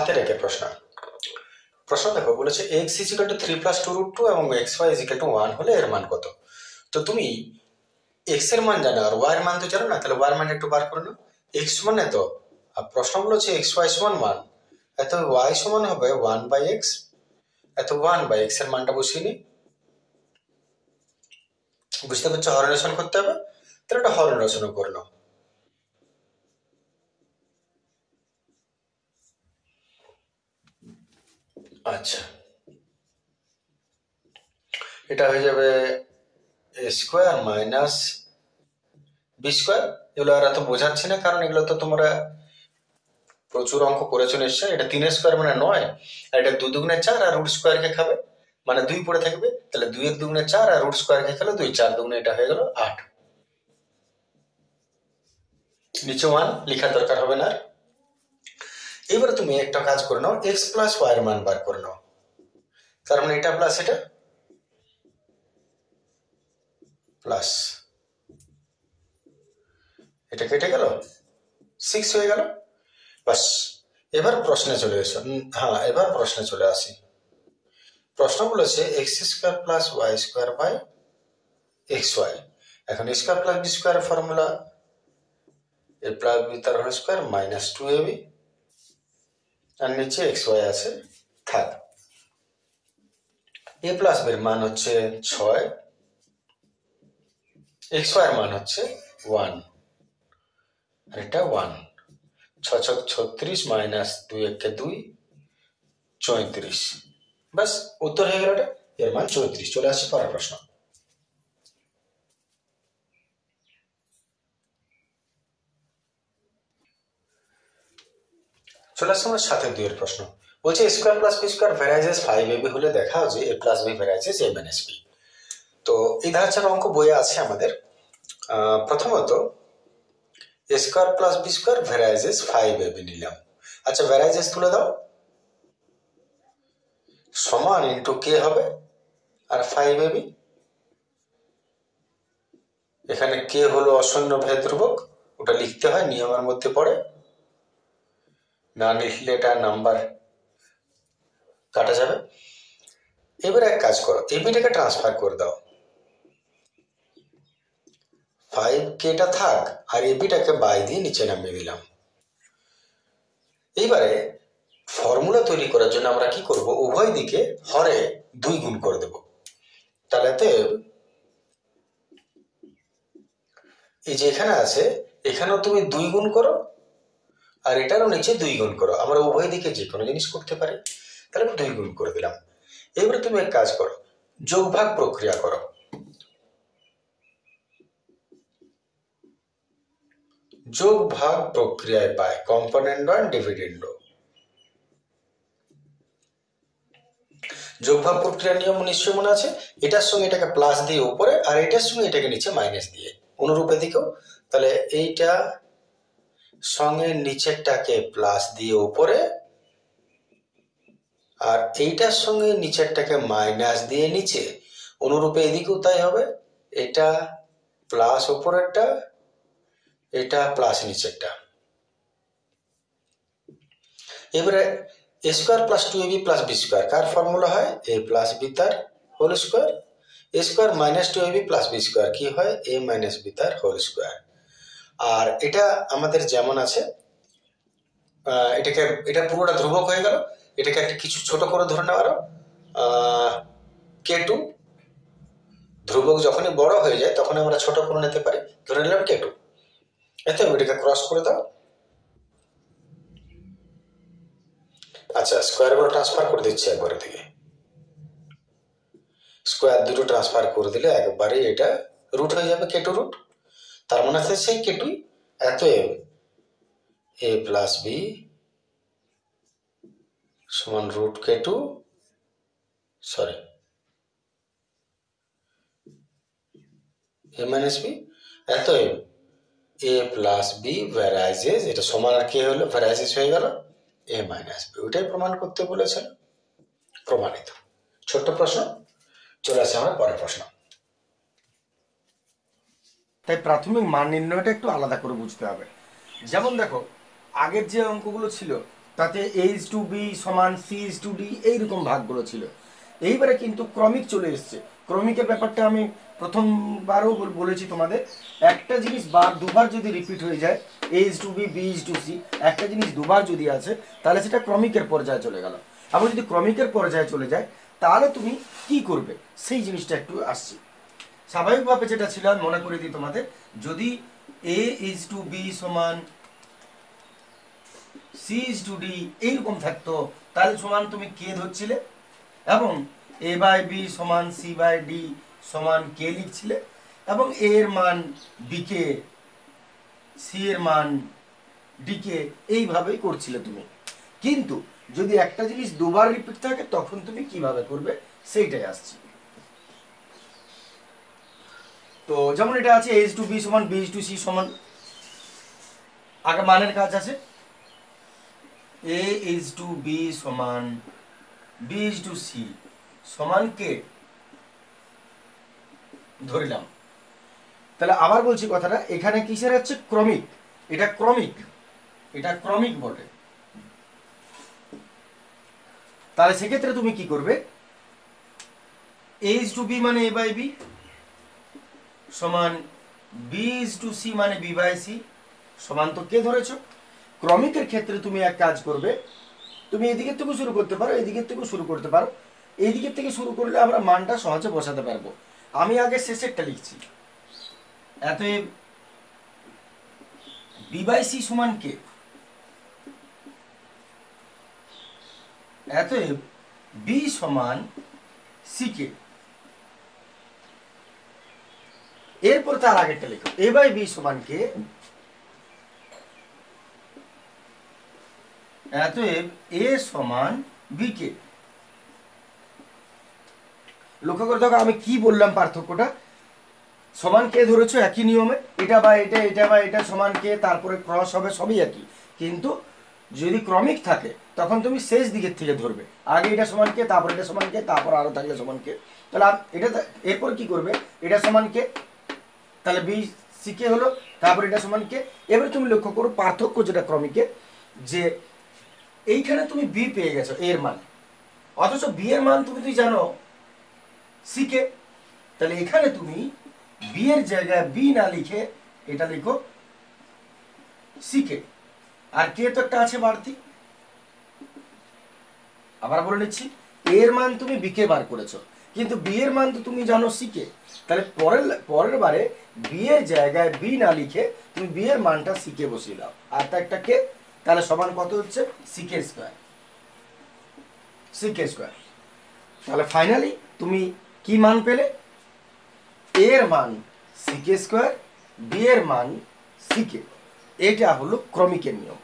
হাতের একের প্রশ্ন। প্রশ্ন দেখো, বলেছে এক্স ইজিক্যাল টু 3 + 2√2 এবং এক্স ওয়াই ইজিক্যাল টু 1 হলে এর মান কত। তো তুমি এক্স এর মান জানো আর ওয়াই এর মান তো জানো না, তাহলে ওয়াই এর মান একটু বার করে নাও। এক্স সমান এত, আর প্রশ্ন বলেছে এক্স ওয়াই সমান 1, এত ওয়াই সমান হবে 1/x, এত 1/x এর মানটা বসিয়ে নি। বুঝতে পারছো হরণেশন করতে হবে, তাহলে এটা হরণেশনও করে নাও। আচ্ছা, এটা হয়ে যাবে a square minus B square. এগুলো আর এত বোঝাচ্ছি না, কারণ এগুলো তো তোমরা প্রচুর অঙ্ক করেছো নিশ্চয়। এটা 3 স্কোয়ার মানে 9, আর এটা 2 দুগুণে 4 আর রুট স্কোয়ার কে খাবে মানে 2 পড়ে থাকবে, তাহলে 2 এর দুগুণে 4 আর রুট স্কোয়ার কে খেলে 2, 4 দুগুণে এটা হয়ে গেল 8। নিচে 1 লেখার দরকার হবে না। এবারে তুমি একটা কাজ করে নাও, এক্স প্লাস ওয়াই এর মান বার করে নাও। তার মানে এটা প্লাস এটা প্লাস, এটা কেটে গেল 6 হয়ে গেল। বাস, এবার প্রশ্নে চলে এসো। হ্যাঁ, এবার প্রশ্নে চলে আসি। প্রশ্ন বলেছে x square plus Y square by x y. এখন square plus B square formula a plus B তার হোল স্কোয়ার মাইনাস 2ab, আর নিচে এক্স ওয়াই আছে থাক। এ প্লাস বির মান হচ্ছে 6, এক্স ওয়াই এর মান হচ্ছে 1, আর এটা 1। 6 × 36 মাইনাস 2 × 2 34। বাস, উত্তর হয়ে গেল এটা, এর মান 34। চলে আসছে পরের প্রশ্ন। চলে আসছে আমার 7-2 এর প্রশ্ন। বলছে square plus B square varies 5ab হলে দেখাও যে a plus B varies a minus B. তো এই ধারার অঙ্ক বইয়ে আছে আমাদের। প্রথমত square plus B square varies 5ab নিলাম। আচ্ছা, ভ্যারাইজেস তুলে দাও, সমান ইন্টু কে হবে আর 5ab। এখানে কে হলো অশূন্য ভেদ ধ্রুবক, ওটা লিখতে হয়, নিয়মের মধ্যে পড়ে, না লিখলে এটা নাম্বার কাটা যাবে। এবার এক কাজ করো, এবিটাকে ট্রান্সফার করে দাও, 5kটা থাক আর এবিটাকে বাই দিয়ে নিচে নামিয়ে দিলাম। এইবারে ফর্মুলা তৈরি করার জন্য আমরা কি করব, উভয় দিকে হরে 2 গুণ করে দেব। তাহলে এই যে এখানে আছে, এখানেও তুমি 2 গুণ করো আর এটারও নিচে 2 গুণ করো। আমরা উভয় দিকে যে কোনো জিনিস করতে পারি, তাহলে 2 গুণ করে দিলাম। এবারে তুমি এক কাজ করো, যোগ ভাগ প্রক্রিয়া করো। যোগ ভাগ প্রক্রিয়ায় পায় কম্পোনেন্ট আর ডিভিডেন্ড। যোগ ভাগ প্রক্রিয়ার নিয়ম নিশ্চয় মনে আছে, এটার সঙ্গে এটাকে প্লাস দিয়ে উপরে আর এটার সঙ্গে এটাকে নিচে মাইনাস দিয়ে, অনুরূপ এদিকেও। তাহলে এইটা সঙ্গে নিচেরটাকে প্লাস দিয়ে উপরে আর এইটার সঙ্গে নিচেরটাকে মাইনাস দিয়ে নিচে, অনুরূপে এদিকেও তাই হবে। এটা প্লাস উপরেরটা, এটা প্লাস নিচেরটা। এবারে a square plus 2ab plus B square কার ফর্মুলা হয়, a প্লাস বি তার whole square. a square minus 2ab plus B square কি হয়, a মাইনাস বি তার হোল স্কোয়ার। আর এটা আমাদের যেমন আছে, এটা পুরোটা ধ্রুবক হয়ে গেল। এটাকে একটা কিছু ছোট করে ধরে নেওয়ার, k2 ধ্রুবক যখনই বড় হয়ে যায় তখন আমরা ছোট করে নিতে পারি, ধরে নিলাম k2। এতে এটাকে ক্রস করে দাও। আচ্ছা, স্কোয়ার গুলো ট্রান্সফার করে দিচ্ছি একবারে থেকে। স্কোয়ার দুটো ট্রান্সফার করে দিলে একবারে এটা রুট হয়ে যাবে, k2 রুট। তার মানে আছে সেই k2 এত a প্লাস বি সমান root k2, sorry a minus B, এত a প্লাস বি ভ্যারাইজেস, এটা সমান আর কে হলো ভ্যারাইজেস হয়ে গেল a মাইনাস বি। ওইটাই প্রমাণ করতে বলেছেন, প্রমাণিত। ছোট্ট প্রশ্ন। চলে আসে আমার পরের প্রশ্ন। তাই প্রাথমিক মান নির্ণয়টা একটু আলাদা করে বুঝতে হবে। যেমন দেখো, আগের যে অঙ্কগুলো ছিল তাতে H2B সমান C/D এইরকম ভাগগুলো ছিল। এইবারে কিন্তু ক্রমিক চলে এসছে। ক্রমিকের ব্যাপারটা আমি প্রথমবারও বলেছি তোমাদের, একটা জিনিস দুবার যদি রিপিট হয়ে যায় H2B B/C, একটা জিনিস দুবার যদি আছে তাহলে সেটা ক্রমিকের পর্যায়ে চলে গেল। আবার যদি ক্রমিকের পর্যায়ে চলে যায় তাহলে তুমি কি করবে সেই জিনিসটা একটু আসছি। স্বাভাবিকভাবে যেটা ছিল আমি মনে করে দিই তোমাদের, যদি A/B সমান C/D এইরকম থাকতো তাহলে সমান তুমি কে ধরছিলে এবং A/B সমান C/D সমান কে লিখছিলে এবং A এর মান B কে, C এর মান D কে, এইভাবেই করছিলে তুমি। কিন্তু যদি একটা জিনিস দুবার রিপিট থাকে তখন তুমি কিভাবে করবে সেইটাই আসছে। তো যেমন এটা আছে H2B সমান B/C সমান, আগে মানের কাজ আছে, A/B সমান B/C সমান কে ধরিলাম। তাহলে আবার বলছি কথাটা, এখানে কিসের হচ্ছে ক্রমিক, এটা ক্রমিক, এটা ক্রমিক বটে। তাহলে সেক্ষেত্রে তুমি কি করবে, H2B মানে A/B সমান B/C মানে B/C সমান তো কে ধরেছো। ক্রমিকের ক্ষেত্রে তুমি এক কাজ করবে, তুমি এদিকের থেকে শুরু করতে পারো, এদিকের থেকেও শুরু করতে পারো। এইদিকের থেকে শুরু করলে আমরা মানটা সহজে বসাতে পারবো। আমি আগে শেষেরটা লিখছি, অতএব B/C সমান কে, অতএব B সমান C কে। এরপর তার আগেরটা লিখো, A/B সমান কে, অতএব A সমান B কে। লক্ষ্য করে দেখো আমি কি বললাম পার্থক্যটা, সমান কে ধরেছো একই নিয়মে, এটা বা এটা, এটা বা এটা সমান কে, তারপরে ক্রস হবে, সবই একই। কিন্তু যদি ক্রমিক থাকে তখন তুমি শেষ দিকের থেকে ধরবে, আগে এটা সমান কে, তারপর এটা সমান কে, তারপর আরো থাকলে সমান কে। তাহলে এটা এরপর কি করবে, এটা সমান কে, তাহলে B/C কে হলো, তারপর এটা সমান কে। এবার তুমি লক্ষ্য করো পার্থক্য যেটা ক্রমিকে, যে এইখানে তুমি B পেয়ে গেছো এর মান, অথচ B এর মান তুমি জানো C কে। তাহলে এখানে তুমি B এর জায়গায় B না লিখে এটা লিখো C কে, আর কে তো একটা আছে বাড়তি। আবার বলে নিচ্ছি, এর মান তুমি B কে বার করেছো, কিন্তু B এর মান তো তুমি জানো C কে। তাহলে পরের বারে B এর জায়গায় B না লিখে তুমি B এর মানটা C কে বসিয়ে দাও, আর তা একটা কে, তাহলে সমান কত হচ্ছে C কে স্কয়ার, C কে স্কয়ার। তাহলে ফাইনালি তুমি কি মান পেলে, A এর মান C কে স্কয়ার, B এর মান C কে। এটা হলো ক্রমিকের নিয়ম।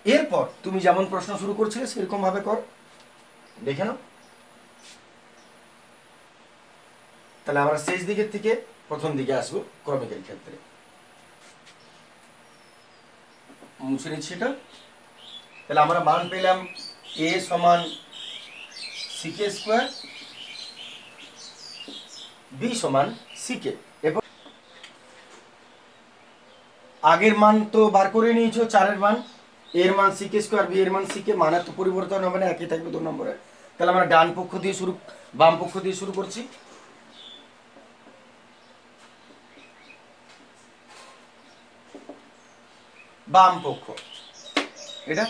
এরপর তুমি যেমন প্রশ্ন শুরু করছিলে সেরকম ভাবে কর, দেখে নাও। তাহলে আমরা শেষ দিকের থেকে প্রথম দিকে আসবো ক্রমিকের ক্ষেত্রে, মুছে নিচ্ছি এটা। তাহলে আমরা মান পেলাম A সমান C কে স্কয়ার, B সমান C কে। এরপর আগের মান তো বার করে নিয়েছো, 4 এর মান, এর মান C কে স্কয়ার, B এর মান C কে, মানের তো পরিবর্তন হবে না, একই থাকবে 2 নম্বরে। তাহলে আমরা ডান পক্ষ দিয়ে বাম পক্ষ দিয়ে শুরু করছি। বাম পক্ষ এটা,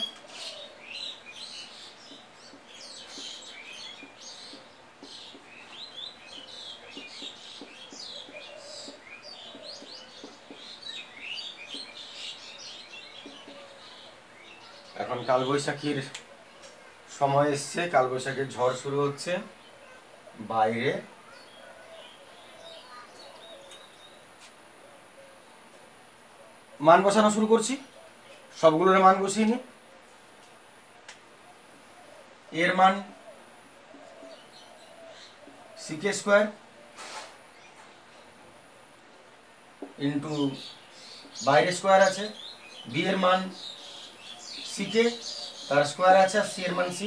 এখন কালবৈশাখীর সময় এসছে, কালবৈশাখীর ঝড় শুরু হচ্ছে বাইরে। মান বসানো শুরু করছি, সবগুলোর মান বসিয়ে নি। এর মান C কে স্কয়ার ইন্টু বাইরে স্কয়ার আছে, B এর মান C কে, তার স্কয়ার আছে, আর C এর মান C,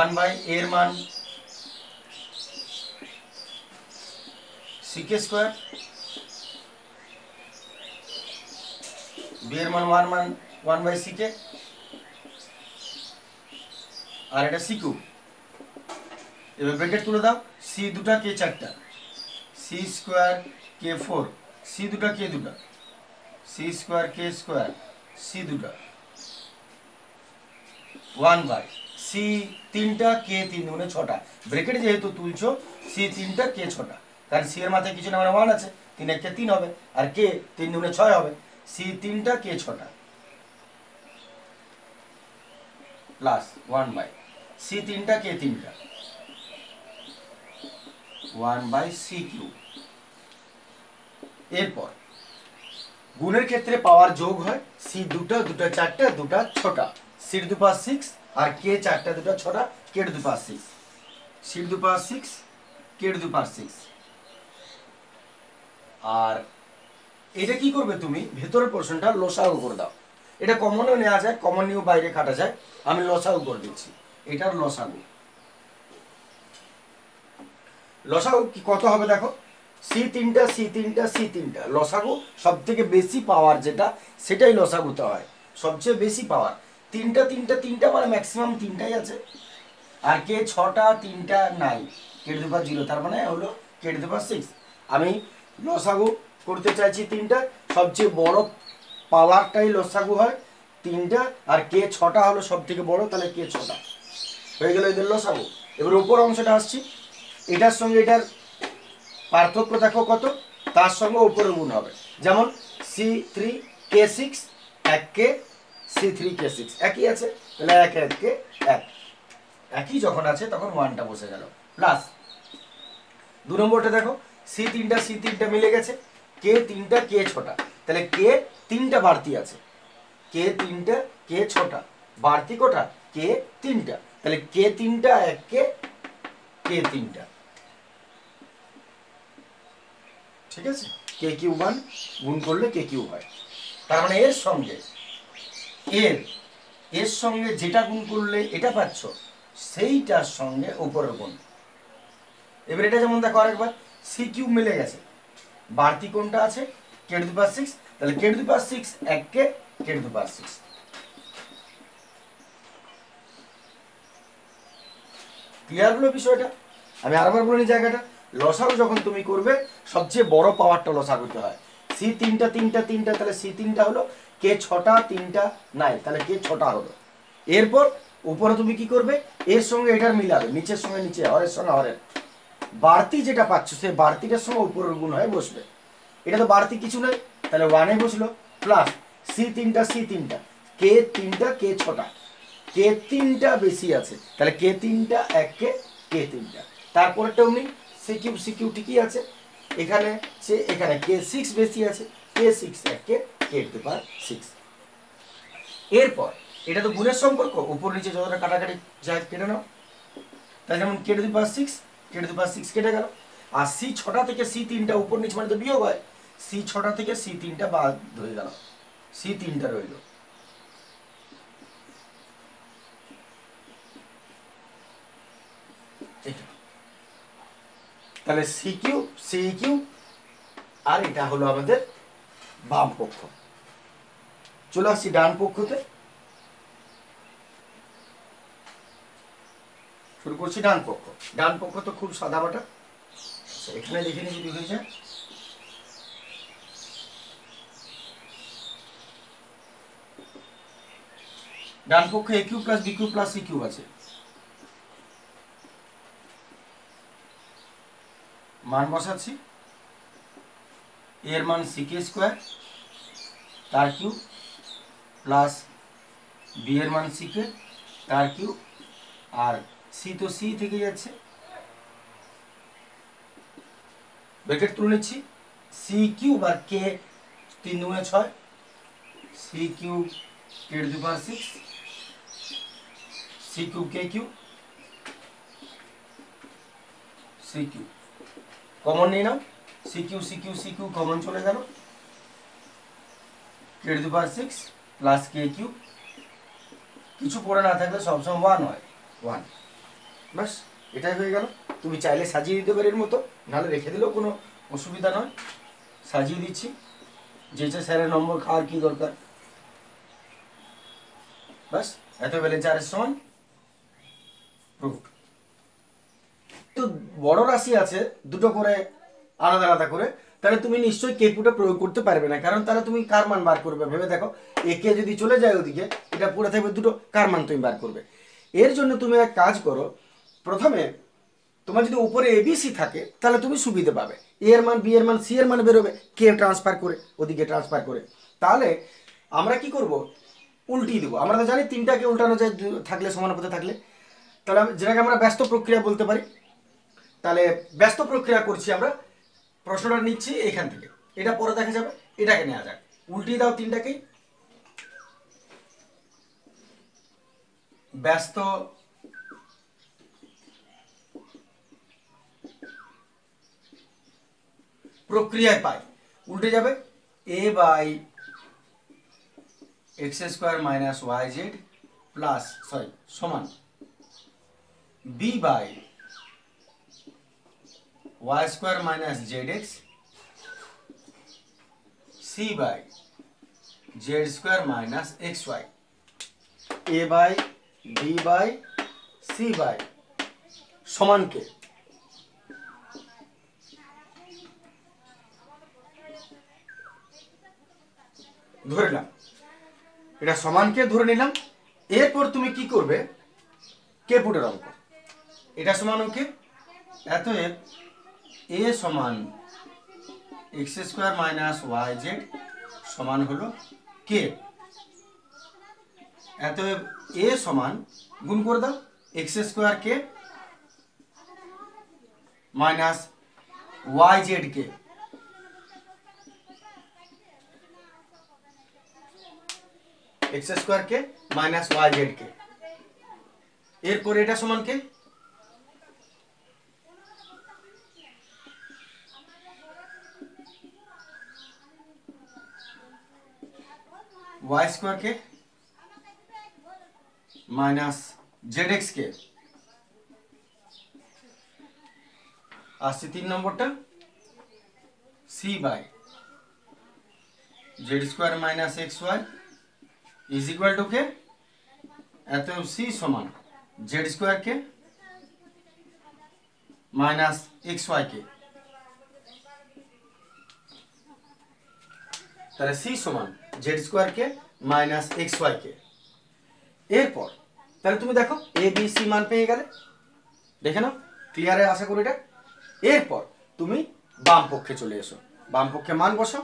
1 বাই এর মান C কে স্কয়ার বি এর মান ওয়ান মান ওয়ান বাই সি কে, আর এটা সি কিউব। এবার ব্র্যাকেট তুলে দাও, সি দুটা কে চারটা, C square K four, C দুটা কে দুটা, সি স্কোয়ার কে স্কোয়ার, সি দুটা, ওয়ান বাই সি তিনটা কে তিন দুগুণে ছটা। ব্রেকেট যেহেতু তুলছো, সি তিনটা কে ছটা, কারণ সি এর মাথায় কিছু না মানে ওয়ান আছে, তিন একে তিন হবে, আর কে তিন দুগুণে ছয় হবে, সি তিনটা কে ছটা প্লাস ওয়ান বাই সি তিনটা কে তিনটা, ওয়ান বাই সি কিউব। এরপর গুণের ক্ষেত্রে পাওয়ার যোগ হয়, সি দুটা দুটা চারটা দুটা ছটা, সির দু পাঁচ সিক্স, আর কে চারটা দুটা ছটা, কেট দু পাঁচ সিক্স, সির দু পাঁচ সিক্স, কেট দু পাঁচ সিক্স। আর এটা কি করবে তুমি, ভেতরের পোর্শনটা লসাগু করে দাও। এটা কমনও নেওয়া যায়, কমন নিয়েও বাইরে কাটা যায়, আমি লসাগু করে দিচ্ছি। এটার লসাগু, লসাগু কি কত হবে দেখো, সি তিনটা সি তিনটা সি তিনটা, লসাগু সব থেকে বেশি পাওয়ার যেটা, সেটাই লসাগুতে হয়, সবচেয়ে বেশি পাওয়ার। তিনটা তিনটা তিনটা মানে ম্যাক্সিমাম তিনটাই আছে, আর কে ছটা তিনটা নাই, কেট দু পাঁচ জিরো, তার মানে হলো কেট দু পাঁচ সিক্স। আমি লসাগু করতে চাইছি তিনটা, সবচেয়ে বড় পাওয়ারটাই লসাগু হয় তিনটা, আর কে ছটা হলো সব থেকে বড়, তাহলে কে ছটা হয়ে গেল এদের লসাগু। এবার উপর অংশটা আসছি, এটার সঙ্গে এটার পার্থক্য দেখো কত, তার সঙ্গে উপরে গুণ হবে, যেমন সি থ্রি কে সিক্স এক কে, সি থ্রি কে সিক্স একই আছে, তাহলে এক এক কে এক, একই যখন আছে তখন ওয়ানটা বসে গেল, প্লাস দু নম্বরটা দেখো, সি তিনটা মিলে গেছে, কে তিনটা কে ছটা, তাহলে কে তিনটা বাড়তি আছে, কে তিনটা কে ছটা, বাড়তি কটা, কে তিনটা, তাহলে কে তিনটা এক কে, কে তিনটা, ঠিক আছে, কে কিউ ওয়ান গুণ করলে কে কিউ হয়। তার মানে এর সঙ্গে এর সঙ্গে যেটা গুণ করলে এটা পাচ্ছ, সেইটার সঙ্গে উপরের গুণ। এবার এটা যেমন দেখো আরেকবার, সি কিউব মিলে গেছে, বাড়তি কোনটা আছে, কেট দু পাঁচ সিক্স, তাহলে কেট দু পাঁচ সিক্স এক কে, কেট দু পাঁচ সিক্স। ক্লিয়ার হলো বিষয়টা? আমি আরেকবার বলিনি জায়গাটা, লসাগু যখন তুমি করবে সবচেয়ে বড় পাওয়ারটা লসাগুতে হয়, সি তিনটা তিনটা তিনটা, তাহলে সি তিনটা হলো, কে ছটা তিনটা নাই, তাহলে কে ছটা হলো। এরপর উপরে তুমি কি করবে, এর সঙ্গে এটার মিলাবে, নিচের সঙ্গে নিচে, হরের সঙ্গে হরের, বাড়তি যেটা পাচ্ছ সেই বাড়তিটার সঙ্গে উপরের গুণ হয়ে বসবে। এটা তো বাড়তি কিছু নয়, তাহলে ওয়ানে বসলো, প্লাস সি তিনটা, কে তিনটা কে ছটা, কে তিনটা বেশি আছে, তাহলে কে তিনটা এক কে, কে তিনটা, তারপরটা উনি সি কিউ ঠিকই আছে, এখানে এখানে কে সিক্স বেশি আছে, কে সিক্স এক কে, কে টু পাওয়ার সিক্স। এরপর এটা তো গুণের সম্পর্ক, উপর নিচে যতটা কাটাকাটি যায় কেটে নাও, তাই যেমন k to the power six, k to the power six কেটে গেল, আর সি ছটা থেকে সি তিনটা উপর নিচে মানে তো বিয়োগ হয়, সি ছটা থেকে সি তিনটা বাদ হয়ে গেল, সি তিনটা রইল। তাহলে সি কিউ, আর এটা হলো আমাদের বাম পক্ষ। চলে আসছি ডান পক্ষতে, শুরু করছি ডান পক্ষ। ডান পক্ষ তো খুব সাদামাটা, এখানে দেখে নিই যদি হয়ে যায়, ডান পক্ষে a q plus b q plus c q আছে, মান বসাচ্ছি, এর মান সি কে স্কোয়ার তার কিউব প্লাস বি এর মান সি কে তার কিউব, আর সি তো সি থেকে যাচ্ছে, ব্র্যাকেট তুলে নিচ্ছি, সি কিউব আর কে তিন দুগুণে ছয়, c cube k to the power six, c cube k cube, c cube common নিয়ে নাও, সি কিউ কমন চলে গেল, k to the power six plus k q, কিছু পড়ে না থাকলে সবসময় ওয়ান হয়, ওয়ান, ব্যাস এটাই হয়ে গেল। তুমি চাইলে সাজিয়ে দিতে পারো এর মতো, নাহলে রেখে দিলেও কোনো অসুবিধা নয়, সাজিয়ে দিচ্ছি, যেটা স্যারের নম্বর খাওয়ার কি দরকার, বাস এত ব্যালেন্স আর এস সমান প্রুফ। তো বড় রাশি আছে দুটো করে আলাদা আলাদা করে, তাহলে তুমি নিশ্চয়ই কে পুটা প্রয়োগ করতে পারবে না, কারণ তাহলে তুমি কার মান বার করবে ভেবে দেখো। একে যদি চলে যায় ওদিকে, এটা পড়ে থাকবে দুটো, কার মান তুমি বার করবে? এর জন্য তুমি এক কাজ করো, প্রথমে তোমার যদি উপরে এবিসি থাকে তাহলে তুমি সুবিধে পাবে, এ এর মান বি এর মান সি এর মান বেরোবে কে ট্রান্সফার করে ওদিকে ট্রান্সফার করে। তাহলে আমরা কি করব, উল্টিয়ে দেবো। আমরা তো জানি তিনটাকে উল্টানো যায় থাকলে, সমানুপাতে থাকলে। তাহলে যেটাকে আমরা ব্যস্ত প্রক্রিয়া বলতে পারি। তাহলে ব্যস্ত প্রক্রিয়া করছি আমরা, প্রশ্নটা নিচ্ছি এখান থেকে, এটা পরে দেখা যাবে, এটাকে নেওয়া যাক। উল্টিয়ে দাও তিনটাকেই। ব্যস্ত প্রক্রিয়ায় পাই, উল্টে যাবে a by x square minus y z plus সমান b by y square minus z x c by z square minus x y. A by b by c by সমান কে? ধরে নিলাম এটা সমানকে ধরে নিলাম। এরপর তুমি কি করবে, কে পুটের অঙ্ক, এটা সমান ওকে, অতএব এ সমান x square minus y z সমান হলো কে। অতএব এ সমান গুণ করে দাও x square k minus y z কে, x square k minus y z কে। এরপর এটা সমান k, y square k minus z x k. আসছে 3 নম্বরটা, c by z square minus x y is equal to k, এত c সমান z square k minus x y k. তাহলে c সমান z square k minus x y কে। এরপর তাহলে তুমি দেখো এ বি সি মান পেয়ে গেলে, দেখে নাও, ক্লিয়ারে আশা করি এটা। এরপর তুমি বাম পক্ষে চলে এসো, বাম পক্ষে মান বসো।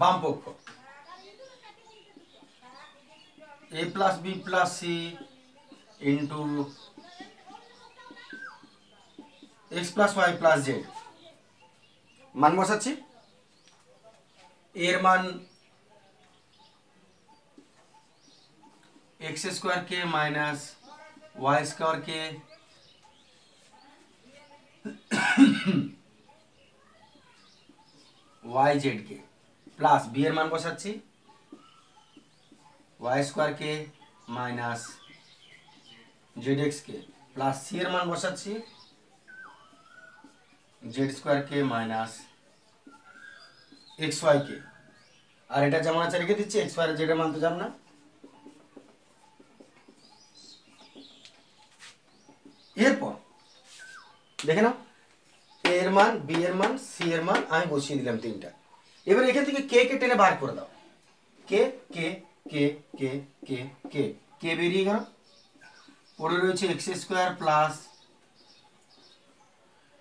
বাম পক্ষ a plus b plus c into x plus y plus z মান বসাচ্ছি। এর মান एक्स स्क्वायर के माइनस वाई स्क्वायर के वाई जेड के प्लस बी एर मान बसाচ্ছি वाई स्क्वायर के माइनस जेड एक्स के प्लस सी एर मान बसाচ্ছি जेड स्क्वायर के माइनस एक्स वाई के। আর এটা যেমন আছে রেখে দিচ্ছি, এক্স ওয়াই জেড এর মান তো জান না। এরপর দেখে নাও এর মান বি এর মান সি এর মান আমি বসিয়ে দিলাম তিনটা। এবার এখান থেকে কে কে টেনে বার করে দাও, কে কে কে কে কে কে কে বেরিয়ে গেল। পড়ে রয়েছে x square plus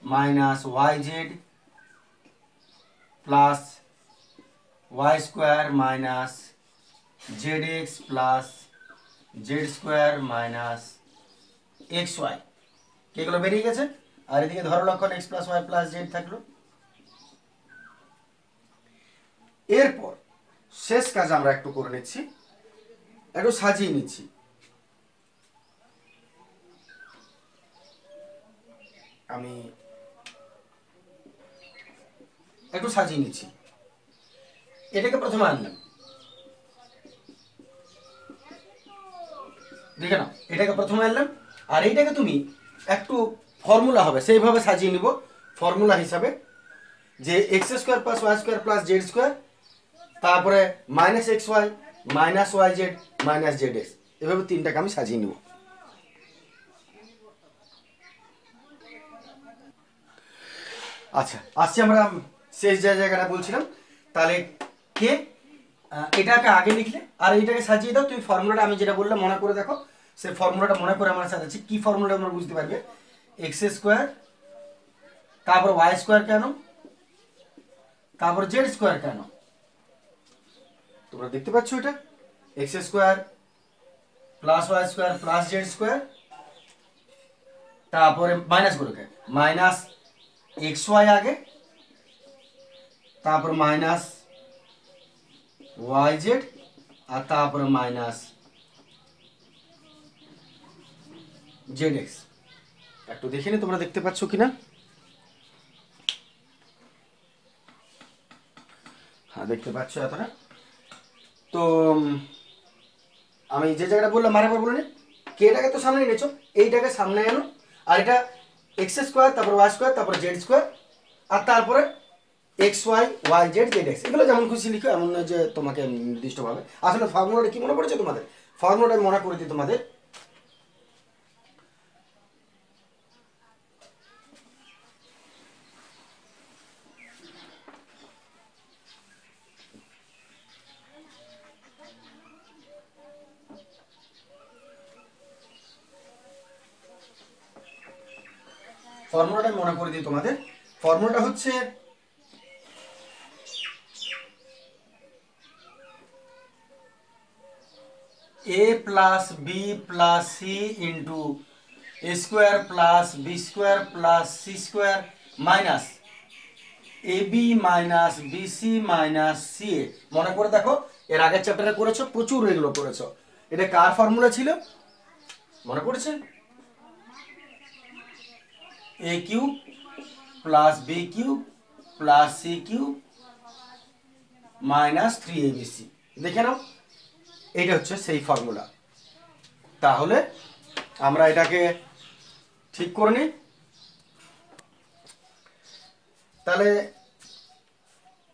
minus y z plus Y square minus z x plus Z square minus x y. কেগুলো বেরিয়ে গেছে, আর এদিকে ধরো লক্ষণ x plus y plus z থাকলো। এরপর শেষ কাজ আমরা একটু করে নিচ্ছি, একটু সাজিয়ে নিচ্ছি। আমি একটু সাজিয়ে নিচ্ছি, এটাকে প্রথমে আনলাম, দেখে নাও এটাকে প্রথমে আনলাম, আর এইটাকে তুমি একটু ফর্মুলা হবে সেইভাবে সাজিয়ে নিব ফর্মুলা হিসাবে, যে x square plus Y square plus Z square, তারপরে minus x y minus y z minus z x, এভাবে তিনটাকে আমি সাজিয়ে নিব। আচ্ছা, আসছি আমরা শেষ যে জায়গাটা বলছিলাম। তাহলে কে এটাকে আগে লিখলে আর এইটাকে সাজিয়ে দাও, তুমি ফর্মুলাটা আমি যেটা বললাম মনে করে দেখো, সেই ফর্মুলাটা মনে করে আমরা সাজাচ্ছি। কি ফর্মুলাটা আমরা বুঝতে পারবে, এক্স স্কোয়ার, তারপর ওয়াই স্কোয়ার কেন, তারপর জেড স্কোয়ার কেন, তোমরা দেখতে পাচ্ছ এটা, X square plus Y square plus Z square, তারপরে মাইনাস করে মাইনাস এক্স ওয়াই আগে, তারপর মাইনাস ওয়াই জেড, আর তারপরে মাইনাস জেড এক্স। একটু দেখে নি তোমরা দেখতে পাচ্ছ কিনা। হ্যাঁ দেখতে পাচ্ছ এতটা। তো আমি যে জায়গাটা বললাম আরেকবার বলে নি, কেটাকে তো সামনে এনেছো, এইটাকে সামনে এনো, আর এটা এক্স স্কোয়ার তারপর ওয়াই স্কোয়ার তারপর জেড স্কোয়ার, আর তারপরে X Y Y Z Z X, এগুলো যেমন খুশি লিখো, এমন নয় যে তোমাকে নির্দিষ্টভাবে। আসলে ফর্মুলাটা কি মনে পড়েছে তোমাদের, ফর্মুলাটা মনে করে দিই তোমাদের। ফর্মুলাটা মনে করে দিই তোমাদের, ফর্মুলাটা হচ্ছে a plus b plus c into a square plus B square plus c square minus a b minus b c minus c a. মনে করে দেখো, এর আগের চ্যাপ্টারে করেছো, প্রচুর এগুলো করেছো। এটা কার ফর্মুলা ছিল মনে পড়েছে, a cube plus b cube plus c cube minus 3abc। দেখে নাও, এইটা হচ্ছে সেই ফর্মুলা। তাহলে আমরা এটাকে ঠিক করে নিই। তাহলে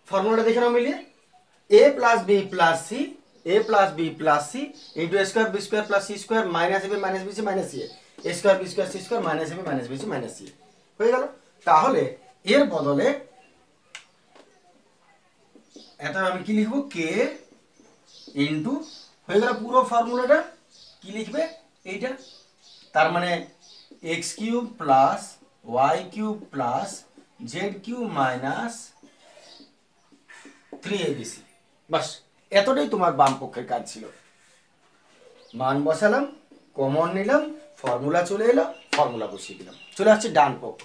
ফর্মুলাটা দেখে নাও মিলিয়ে, a plus b plus c, a plus b plus c into a square b square plus c square minus a b minus b c minus c a square b square c square minus a b minus b c minus c হয়ে গেল। তাহলে এর বদলে এটা আমি কি লিখবো, কে into, হয়ে গেল পুরো ফর্মুলাটা। কি লিখবে এইটা, তার মানে X cube plus Y cube plus Z cube minus 3abc। বাস এতটাই তোমার বাম পক্ষের কাজ ছিল। মান বসালাম, কমন নিলাম, ফর্মুলা চলে এলো, ফর্মুলা বসিয়ে দিলাম, চলে আসছে ডান পক্ষ।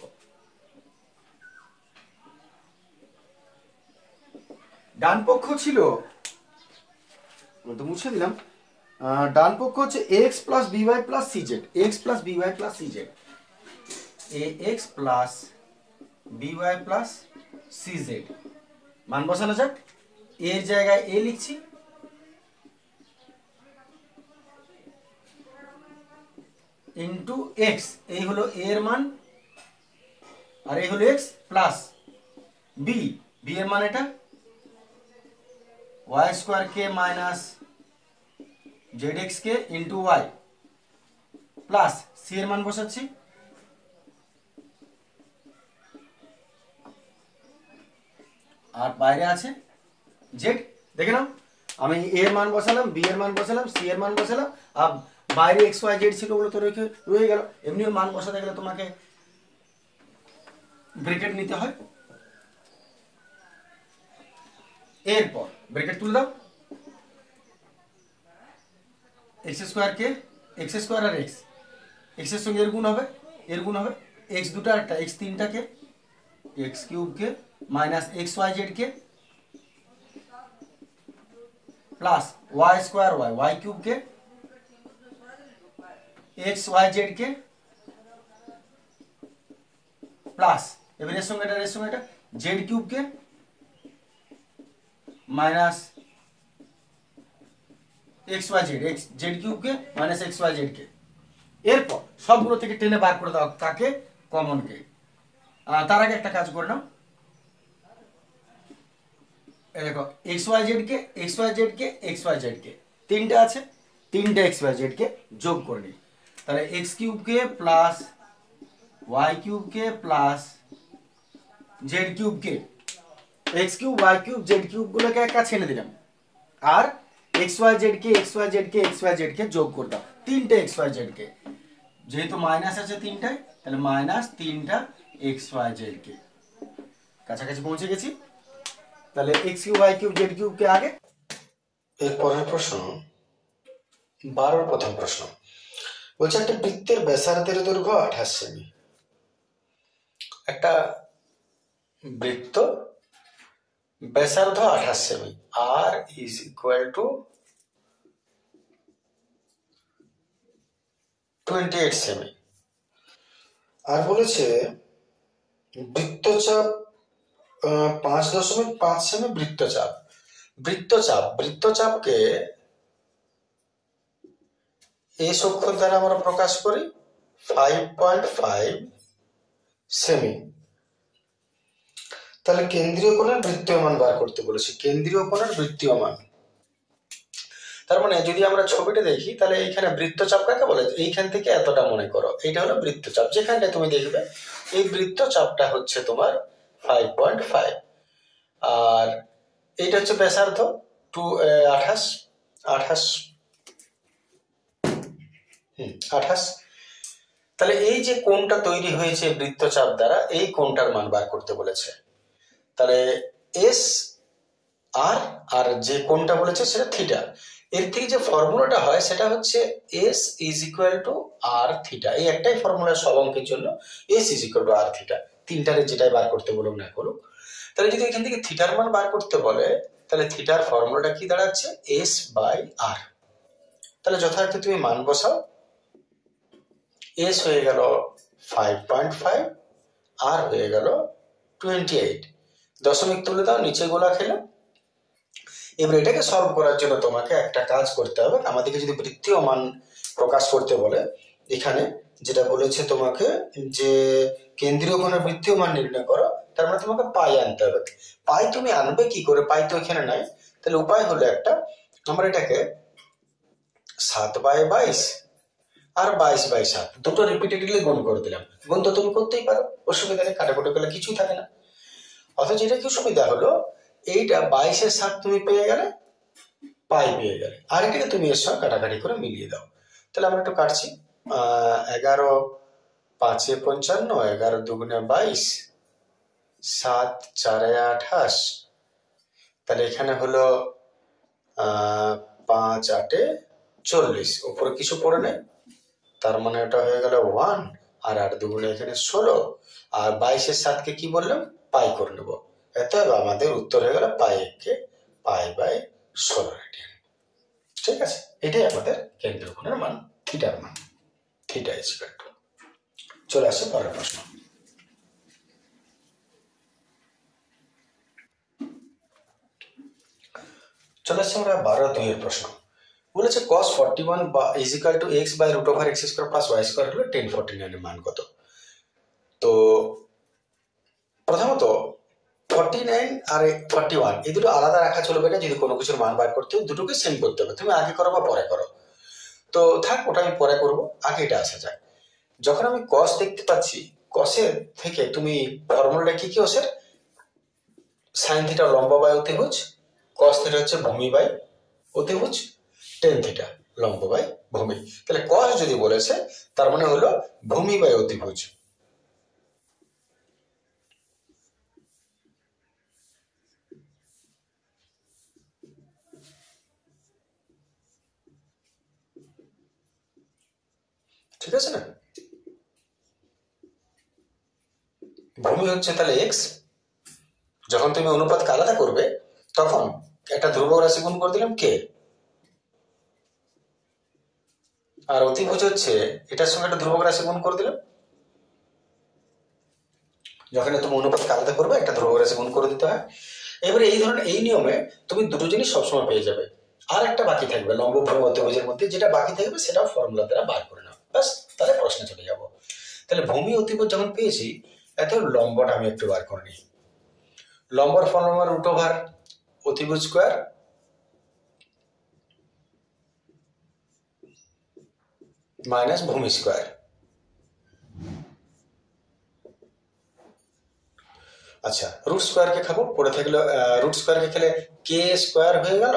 ডান পক্ষ ছিল, তো মুছে দিলাম, ডান পক্ষ হচ্ছে x plus by plus CZ, x plus by plus CZ, A x plus by plus CZ. মান বসানো যাক, এর জায়গায় এ লিখছি, ইন্টু এক্স, এই হলো এর মান, আর এই হলো এক্স প্লাস বি, বি এর মান এটা Y square k minus z x কে ইন্টু ওয়াই প্লাস সি এর মান বসাচ্ছি, আর বাইরে আছে জেড। দেখে নাও, আমি এ এর মান বসালাম, বি এর মান বসালাম, সি এর মান বসালাম, আর বাইরে এক্স ওয়াই জেড ছিল ওগুলো তো রয়ে গেল। এমনিও মান বসাতে গেলে তোমাকে ব্রেকেট নিতে হয়। এরপর ব্রেকেট তুলে দাও, এক্স স্কোয়ার কে এক্স স্কোয়ার আর এক্স, এক্স এর সঙ্গে এর গুণ হবে, এর গুণ হবে এক্স দুটো একটা, এক্স তিনটাকে এক্স কিউব কে মাইনাস এক্স ওয়াই জেড কে plus Y square y y cube কে এক্স ওয়াই জেড কে প্লাস এবার এর সঙ্গে এটা জেড কিউব কে minus x y z, x z cube কে মাইনাস এক্স ওয়াই জেড কে। এরপর সবগুলো থেকে টেনে বার করে দাও, কাকে, কমন কে। তার আগে একটা কাজ করে নাও, দেখো এক্স ওয়াই জেড কে এক্স ওয়াই জেড কে এক্স ওয়াই জেড কে তিনটা আছে, তিনটা এক্স ওয়াই জেড কে যোগ করে নিই। তাহলে এক্স কিউব কে প্লাস ওয়াই কিউব কে প্লাস জেড কিউব কে, x cube y cube z cube গুলোকে একা ছেড়ে দিলাম, আর এক্স ওয়াই জেড কে এক্স ওয়াই জেড কে এক্স ওয়াই জেড কে যোগ করতাম, তিনটে এক্স ওয়াই জেড কে, যেহেতু মাইনাস আছে তিনটায় তাহলে মাইনাস তিনটা এক্স ওয়াই জেড কে, কাছাকাছি পৌঁছে গেছি। তাহলে x cube y cube z cube কে আগে। এর পরের প্রশ্ন 12 প্রথম প্রশ্ন বলছে একটা বৃত্তের ব্যাসার্ধের দৈর্ঘ্য 28 সেমি। একটা বৃত্ত ব্যাসার্ধ 28 সেমি, আর ইজ ইকুয়াল টু 28 সেমি। আর বলেছে বৃত্তচাপ 5.5 সেমি বৃত্তচাপ। বৃত্তচাপকে এস অক্ষর দ্বারা আমরা প্রকাশ করি 5.5 সেমি। তাহলে কেন্দ্রীয় কোণের বৃত্তীয় মান বার করতে বলেছি, কেন্দ্রীয় কোণের বৃত্তীয় মান। তার মানে যদি আমরা ছবিটা দেখি তাহলে এইখানে বৃত্তচাপ কাকে বলে, এইখান থেকে এতটা মনে করো, এটা হলো বৃত্তচাপ। যেখানটা তুমি দেখবে এই বৃত্তচাপটা হচ্ছে তোমার 5.5, আর এইটা হচ্ছে ব্যাসার্ধ 28। তাহলে এই যে কোণটা তৈরি হয়েছে বৃত্তচাপ দ্বারা, এই কোণটার মান বার করতে বলেছে। তাহলে এস আর যে কোণটা বলেছে সেটা থিটা। এর থেকে যে ফর্মুলাটা হয় সেটা হচ্ছে s is equal to r theta. এই একটাই ফর্মুলা সব অঙ্কের জন্য, s is equal to r theta. তিনটারে যেটাই বার করতে বলুক না করুক। তাহলে যদি এখান থেকে থিটার মান বার করতে বলে তাহলে থিটার ফর্মুলাটা কি দাঁড়াচ্ছে, এস বাই আর। তাহলে যথার্থ তুমি মান বসাও, এস হয়ে গেল 5.5, আর হয়ে গেল 28। দশমিক তুলে দাও, নিচে গোলা খেলো। এবার এটাকে সলভ করার জন্য তোমাকে একটা কাজ করতে হবে। আমাদেরকে যদি বৃত্তীয় মান প্রকাশ করতে বলে, এখানে যেটা বলেছে তোমাকে যে কেন্দ্রীয় কোণের বৃত্তীয় মান নির্ণয় করো, তার মানে তোমাকে পাই আনতে হবে। পাই তুমি আনবে কি করে, পাই তো এখানে নাই। তাহলে উপায় হলো একটা, আমরা এটাকে 7/22 আর 22/7 দুটো রিপিটেডলি গুণ করে দিলাম। গুণ তো তুমি করতেই পারো, অসুবিধা নেই, কাটাকুটি করলে কিছুই থাকে না। অথচ এটা কি সুবিধা হলো, এইটা 22/7 তুমি পেয়ে গেলে, পাই পেয়ে গেলে, আর এটাকে তুমি এর সঙ্গে কাটাকাটি করে মিলিয়ে দাও। তাহলে আমরা একটু কাটছি, 11 5 55, 11 2 22, 7 4 28। তাহলে এখানে হলো 5 8 40, উপরে কিছু পড়ে নেই, তার মানে এটা হয়ে গেল 1, আর 8 2 এখানে 16, আর 22/7 কে কি বললাম, পাই করে নেবো। অতএব আমাদের উত্তর হয়ে গেল পাই/16 রেডিয়ান। ঠিক আছে, এটাই আমাদের কেন্দ্রীয় কোণের মান, থিটার মান, থিটা ইজ ইকুয়াল টু। চলে আসছে পরের প্রশ্ন। চলে আসছে আমরা 12-2 এর প্রশ্ন। বলেছে cos 41 is equal to x by root over x² plus y² হলো 1049 এর মান কত? তো প্রথমত 49 আর 41 এই দুটো আলাদা রাখা চলবে না। যদি কোনো কিছুর মান বার করতে হয় দুটোকে সেম করতে হবে, তুমি আগে করো বা পরে করো। তো থাক, ওটা আমি পরে করবো, আগে এটা আসা যায়। যখন আমি cos দেখতে পাচ্ছি, cosের থেকে তুমি ফর্মুলাটা কি ওসের, sin থিটা লম্ব বাই অতিভুজ, cos থিটা হচ্ছে ভূমি বাই অতিভুজ, tan থিটা লম্ব বাই ভূমি। তাহলে cos যদি বলেছে তার মানে হলো ভূমি বাই অতিভুজ। ঠিক আছে না, ভূমি হচ্ছে তাহলে x। যখন তুমি অনুপাতকে আলাদা করবে তখন একটা ধ্রুবক রাশি গুণ করে দিলাম কে, আর অতিভুজ হচ্ছে এটার সঙ্গে একটা ধ্রুবক রাশি গুণ করে দিলাম। যখন তুমি অনুপাতকে আলাদা করবে একটা ধ্রুবক রাশি গুণ করে দিতে হয়। এবারে এই ধরনের এই নিয়মে তুমি দুটো জিনিস সবসময় পেয়ে যাবে। আর একটা বাকি থাকবে লম্ব ভূমি অতিভুজের মধ্যে, যেটা বাকি থাকবে সেটাও ফর্মুলা দ্বারা বার করে নাও, ব্যাস, তাহলে প্রশ্নে চলে যাবো। তাহলে ভূমি অতিভুজ যখন পেয়েছি, এত লম্বটা আমি একটু বার করে নিই। লম্বর ফর্মুলা রুট ওভার অতিভুজ স্কোয়ার মাইনাস ভূমি স্কোয়ার। আচ্ছা, রুট স্কোয়ারকে খাবো, পড়ে থাকলো রুট স্কোয়ারকে খেলে কে স্কোয়ার হয়ে গেল,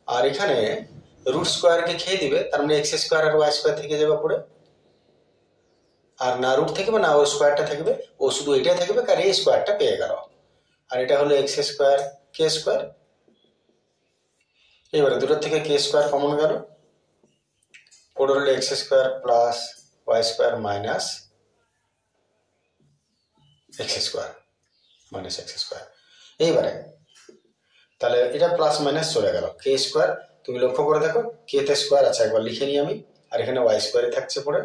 আর এখানে রুট স্কোয়ারকে খেয়ে দিবে, তার মানে এক্স স্কোয়ার আর ওয়াই স্কোয়ার থেকে যাবে পড়ে, আর না রুট থাকবে না ও স্কোয়ারটা থাকবে, ও শুধু এটাই থাকবে, কারণ এই স্কোয়ারটা পেয়ে গেল, আর এটা হলো এক্স স্কোয়ার কে স্কোয়ার। এবারে দুটোর থেকে কে স্কোয়ার কমন গেল, পড়ে হলো X square plus Y square minus X square minus X square. এইবারে তাহলে এটা প্লাস মাইনাস চলে গেল, কে স্কোয়ার তুমি লক্ষ্য করে দেখো কে তে স্কোয়ার আছে, একবার লিখে নিই আমি, আর এখানে ওয়াই স্কোয়ারে থাকছে পড়ে,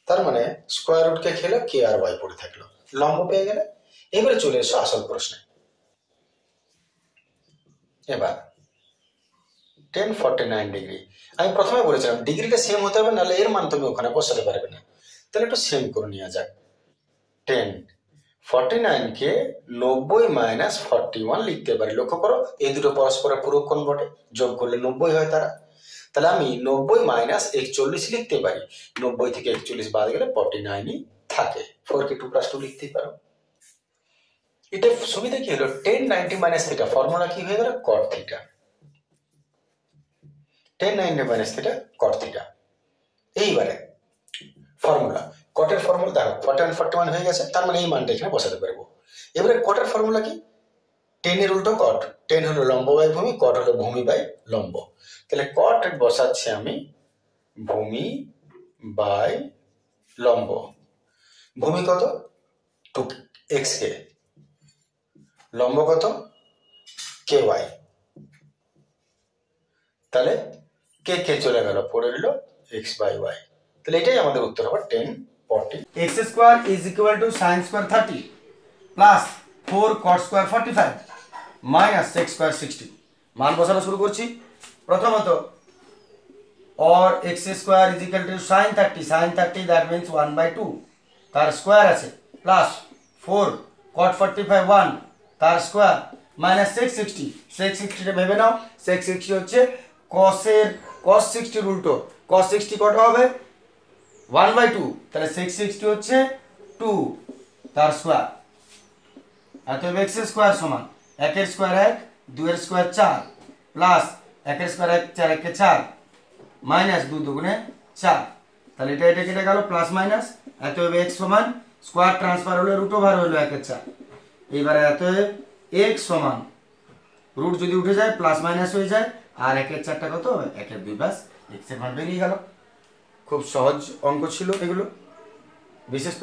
তার মানে স্কোয়ার রুটকে খেলে কে আর ওয়াই পড়ে থাকলো, লম্ব পেয়ে গেলে। এবারে চলে এসো আসল প্রশ্নে। এবার 1049 ডিগ্রি, আমি প্রথমে বলেছিলাম ডিগ্রিটা সেম হতে হবে, নাহলে এর মান তুমি ওখানে বসাতে পারবে না, তাহলে একটু সেম করে নেওয়া যাক। 1049 কে 90 মাইনাস 41 লিখতে পারি। লক্ষ্য করো এই দুটো পরস্পরের পূরক কোণ বটে, যোগ করলে 90 হয় তারা, তাহলে আমি 90 মাইনাস 41 লিখতে পারি। 90 থেকে 41 বাদ গেলে 49ই থাকে, 4 কে 2 + 2 লিখতেই পারো। এটা সুবিধা কি হলো, 1090 মাইনাস থিটা ফর্মুলা কি হয়ে গেল, কট থিটা। 1090 মাইনাস থিটা কট থিটা। এইবারে ফর্মুলা, কটের ফর্মুলা দেখো 41 41 হয়ে গেছে, তার মানে এই মানটা এখানে বসাতে পারবো। এবারে কটের ফর্মুলা কি, 10 এর উল্টো কট, 10 হলো লম্ব বাই ভূমি, কট হলো ভূমি বাই লম্ব, তাহলে কট বসাচ্ছি আমি ভূমি বাই লম্ব। ভূমি কত 2x কে, লম্ব কত ky, তাহলে কে কে চলে গেল, পড়ে রইল x বাই y, তাহলে এটাই আমাদের উত্তর হবে 1040। x square is equal to sine square 30 plus 4 cot square 45 minus sec square 60। মান বসানো শুরু করছি। প্রথমত और x square is equal to sine 30 that means 1/2 তার স্কোয়ার আছে, প্লাস 4 কট 45 1 তার স্কোয়ার মাইনাস সেক্স 60। সেক্স 60টা ভেবে নাও, সেক্স 60 হচ্ছে কসের cos 60 উল্টো, cos 60 কত হবে 1/2, তাহলে সেক্স 60 হচ্ছে 2 তার স্কোয়ার। অতএব x স্কোয়ার সমান 1 এর স্কোয়ার 1 2 এর স্কোয়ার 4 প্লাস 1 এর স্কোয়ার 1 4 1 কে 4 মাইনাস 2 দুগুণে 4, তাহলে এটা কেটে গেল প্লাস মাইনাস। অতএব x সমান স্কোয়ার ট্রান্সফার হলো রুট ওভার হলো 1 এর 4। এইবারে অতএব x সমান রুট যদি উঠে যায় প্লাস মাইনাস হয়ে যায়, আর 1 এর 4টা কত 1 এর 2 বাস x এর মান বেরিয়ে গেল। খুব সহজ অঙ্ক ছিল এগুলো, বিশেষ